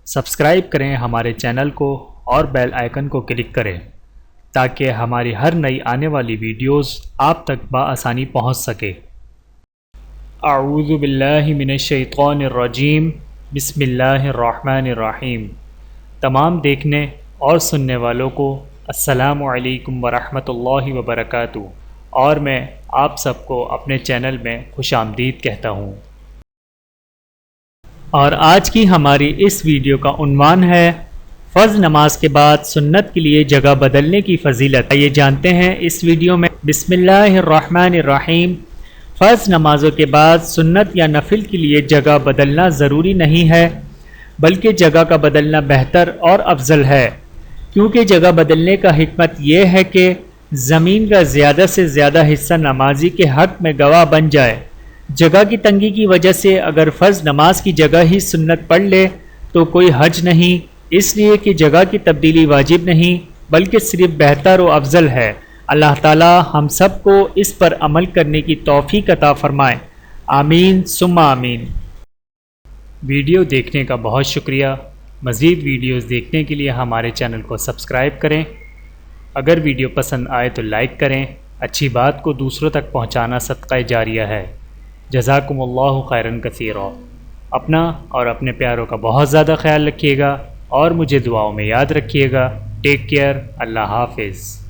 Subscribe کریں ہمارے channel کو اور بیل آئیکن کو کلک کریں تاکہ ہماری ہر نئی آنے والی ویڈیوز آپ تک بآسانی پہنچ سکے۔ اعوذ باللہ من الشیطان الرجیم، بسم اللہ الرحمن الرحیم۔ تمام دیکھنے اور سننے والوں کو السلام علیکم ورحمۃ اللہ وبرکاتہ، اور میں آپ سب کو اپنے چینل میں خوش آمدید کہتا ہوں۔ اور آج کی ہماری اس ویڈیو کا عنوان ہے فرض نماز کے بعد سنت کے لیے جگہ بدلنے کی فضیلت۔ یہ جانتے ہیں اس ویڈیو میں۔ بسم اللہ الرحمن الرحیم۔ فرض نمازوں کے بعد سنت یا نفل کے لیے جگہ بدلنا ضروری نہیں ہے، بلکہ جگہ کا بدلنا بہتر اور افضل ہے، کیونکہ جگہ بدلنے کا حکمت یہ ہے کہ زمین کا زیادہ سے زیادہ حصہ نمازی کے حق میں گواہ بن جائے۔ جگہ کی تنگی کی وجہ سے اگر فرض نماز کی جگہ ہی سنت پڑھ لے تو کوئی حرج نہیں، اس لیے کہ جگہ کی تبدیلی واجب نہیں بلکہ صرف بہتر و افضل ہے۔ اللہ تعالی ہم سب کو اس پر عمل کرنے کی توفیق عطا فرمائے، آمین ثم آمین۔ ویڈیو دیکھنے کا بہت شکریہ۔ مزید ویڈیوز دیکھنے کے لیے ہمارے چینل کو سبسکرائب کریں۔ اگر ویڈیو پسند آئے تو لائک کریں۔ اچھی بات کو دوسروں تک پہنچانا صدقہ جاریہ ہے۔ جزاکم اللہ خیرا کثیرا۔ اپنا اور اپنے پیاروں کا بہت زیادہ خیال رکھیے گا اور مجھے دعاؤں میں یاد رکھیے گا۔ Take care. اللہ حافظ۔